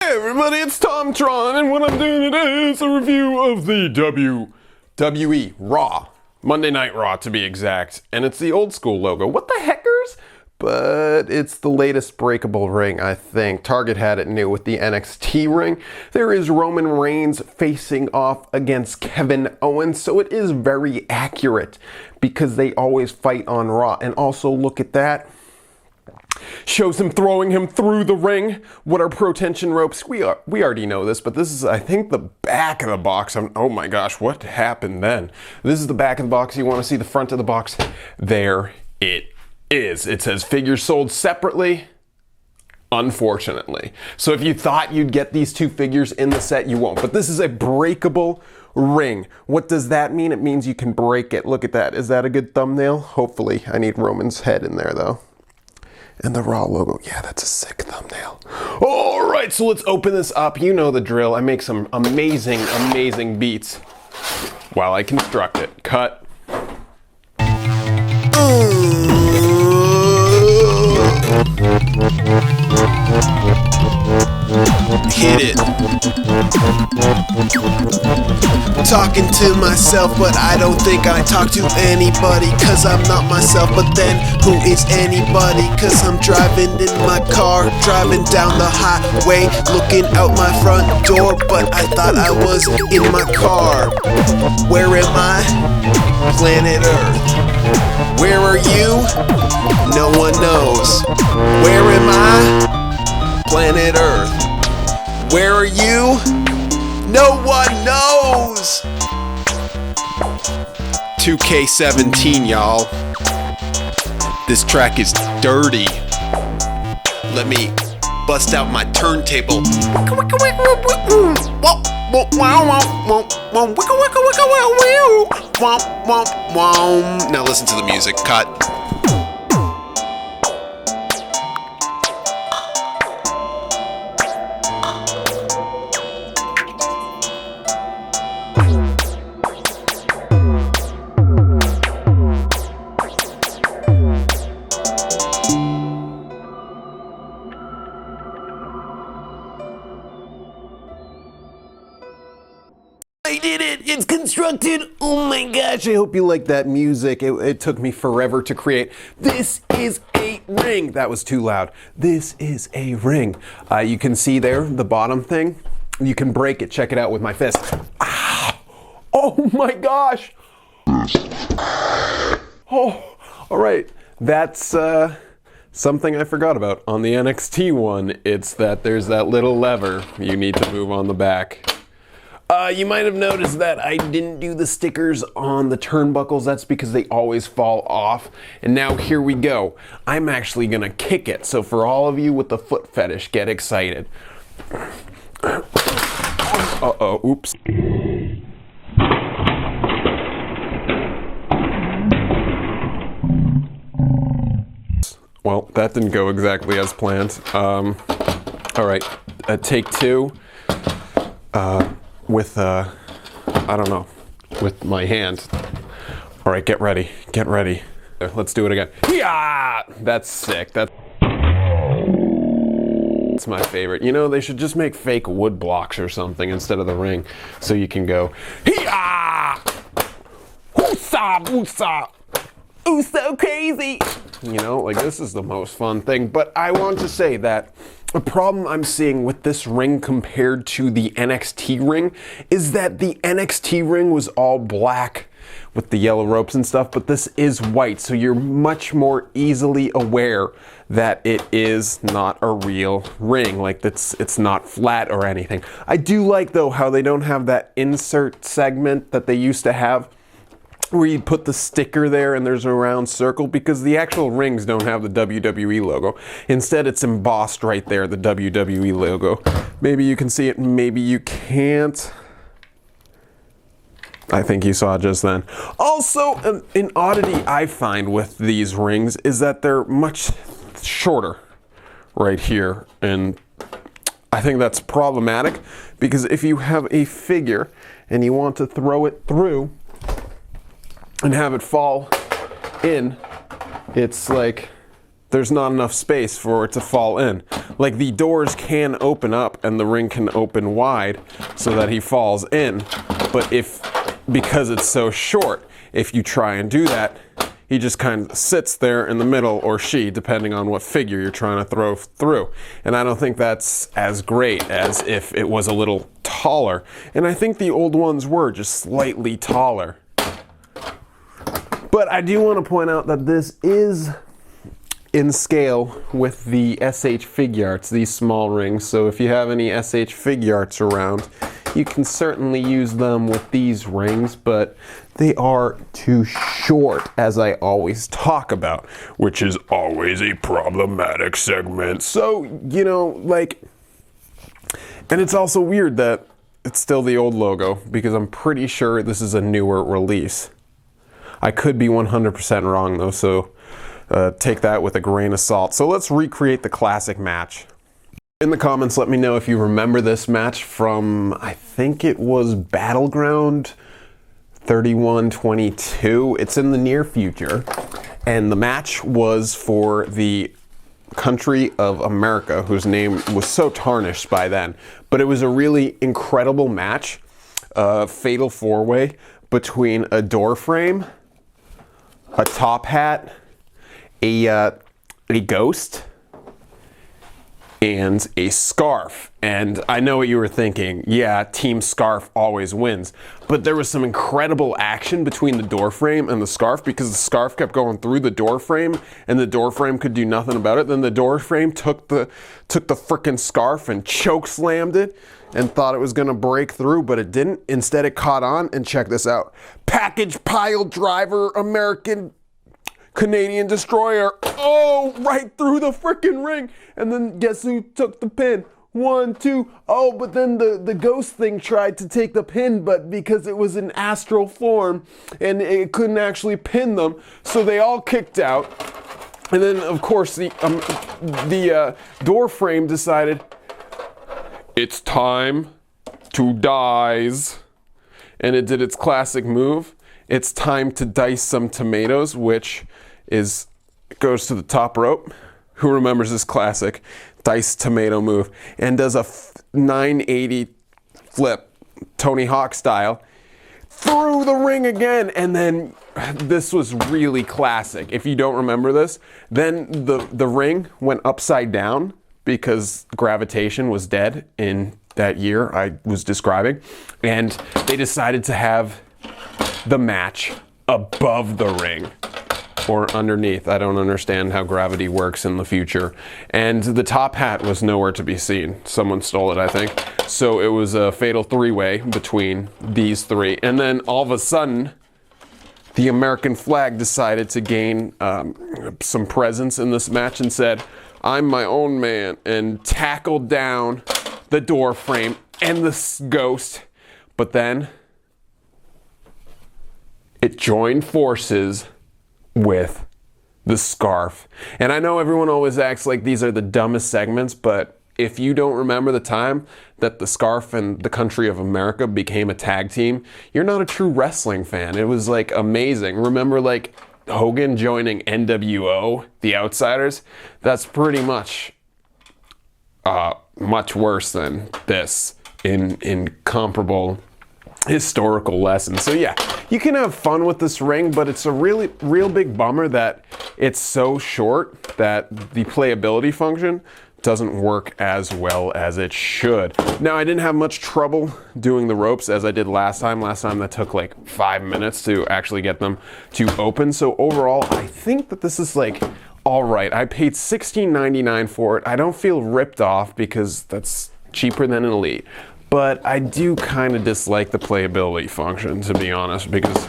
Hey everybody, it's Tom Tron, and what I'm doing today is a review of the WWE Raw. Monday Night Raw, to be exact. And it's the old school logo. What the heckers? But it's the latest breakable ring, I think. Target had it new with the NXT ring. There is Roman Reigns facing off against Kevin Owens, so it is very accurate because they always fight on Raw. And also, look at that. Shows him throwing him through the ring. What are pro-tension ropes? We already know this, but this is, I think, the back of the box. Oh my gosh, what happened then? This is the back of the box. You want to see the front of the box? There it is. It says figures sold separately, unfortunately. So if you thought you'd get these two figures in the set, you won't. But this is a breakable ring. What does that mean? It means you can break it. Look at that. Is that a good thumbnail? Hopefully. I need Roman's head in there, though. And the Raw logo. Yeah, that's a sick thumbnail. All right, so let's open this up. You know the drill. I make some amazing, amazing beats while I construct it. Cut. Hit it. Talking to myself, but I don't think I talk to anybody, cause I'm not myself. But then who is anybody? Cause I'm driving in my car, driving down the highway, looking out my front door, but I thought I was in my car. Where am I? Planet Earth. Where are you? No one knows. Where am I? Planet Earth. Where are you? No one knows! 2K17, y'all. This track is dirty. Let me bust out my turntable. Now listen to the music. Cut. I did it! It's constructed! Oh my gosh, I hope you like that music. It took me forever to create. This is a ring! That was too loud. This is a ring. You can see there, the bottom thing. You can break it. Check it out with my fist. Ah! Oh my gosh! Oh, alright. That's something I forgot about. On the NXT one, it's that there's that little lever you need to move on the back. You might have noticed that I didn't do the stickers on the turnbuckles. That's because they always fall off. And now here we go. I'm actually gonna kick it. So for all of you with the foot fetish, get excited. Uh-oh, oops. Well, that didn't go exactly as planned. All right, take two. With, I don't know, with my hand. All right, get ready, get ready. Let's do it again. Yeah, that's sick. That's my favorite. You know, they should just make fake wood blocks or something instead of the ring, so you can go, yeah, woosa, woosa, ooh, so crazy. You know, like this is the most fun thing. But I want to say that the problem I'm seeing with this ring compared to the NXT ring is that the NXT ring was all black with the yellow ropes and stuff, but this is white, so you're much more easily aware that it is not a real ring, like it's not flat or anything. I do like, though, how they don't have that insert segment that they used to have, where you put the sticker there and there's a round circle, because the actual rings don't have the WWE logo. Instead, it's embossed right there, the WWE logo. Maybe you can see it, maybe you can't. I think you saw it just then. Also, an oddity I find with these rings is that they're much shorter right here. And I think that's problematic, because if you have a figure and you want to throw it through and have it fall in, it's like there's not enough space for it to fall in. Like, the doors can open up and the ring can open wide so that he falls in, but because it's so short, if you try and do that, he just kind of sits there in the middle, or she, depending on what figure you're trying to throw through. And I don't think that's as great as if it was a little taller. And I think the old ones were just slightly taller. But I do want to point out that this is in scale with the SH Figuarts, these small rings. So if you have any SH Figuarts around, you can certainly use them with these rings, but they are too short, as I always talk about, which is always a problematic segment. So, you know, like, and it's also weird that it's still the old logo, because I'm pretty sure this is a newer release. I could be 100% wrong though, so take that with a grain of salt. So let's recreate the classic match. In the comments, let me know if you remember this match from, I think it was Battleground 31-22. It's in the near future, and the match was for the country of America, whose name was so tarnished by then. But it was a really incredible match, fatal four-way between a door frame, a top hat, a ghost, and a scarf. And I know what you were thinking, yeah, Team Scarf always wins. But there was some incredible action between the door frame and the scarf, because the scarf kept going through the door frame and the door frame could do nothing about it. Then the door frame took the frickin' scarf and choke slammed it and thought it was gonna break through, but it didn't. Instead, it caught on, and check this out. Package pile driver, American Canadian destroyer. Oh, right through the frickin' ring. And then guess who took the pin? 1, 2. Oh, but then the ghost thing tried to take the pin, but because it was in astral form and it couldn't actually pin them, so they all kicked out. And then of course the door frame decided it's time to dice, and it did its classic move. It's time to dice some tomatoes, which goes to the top rope. Who remembers this classic dice tomato move? And does a 980 flip, Tony Hawk style, through the ring again. And then this was really classic. If you don't remember this, then the ring went upside down because gravitation was dead in that year I was describing. And they decided to have the match above the ring, or underneath. I don't understand how gravity works in the future. And the top hat was nowhere to be seen. Someone stole it, I think. So it was a fatal three-way between these three. And then all of a sudden, the American flag decided to gain some presence in this match and said, I'm my own man, and tackled down the door frame and the ghost. But then it joined forces with the scarf. And I know everyone always acts like these are the dumbest segments, but if you don't remember the time that the scarf and the country of America became a tag team, you're not a true wrestling fan. It was like amazing. Remember like Hogan joining NWO, the Outsiders? That's pretty much much worse than this in comparable historical lessons. So yeah, you can have fun with this ring, but it's a real big bummer that it's so short that the playability function doesn't work as well as it should. Now, I didn't have much trouble doing the ropes as I did last time. Last time that took like 5 minutes to actually get them to open. So overall, I think that this is like all right. I paid $16.99 for it. I don't feel ripped off because that's cheaper than an Elite. But I do kind of dislike the playability function, to be honest, because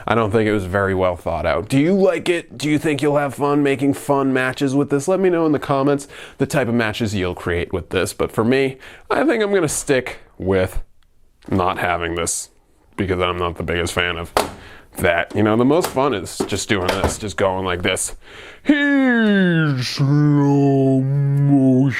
I don't think it was very well thought out. Do you like it? Do you think you'll have fun making fun matches with this? Let me know in the comments the type of matches you'll create with this. But for me, I think I'm going to stick with not having this because I'm not the biggest fan of that. You know, the most fun is just doing this, just going like this. Here's slow motion.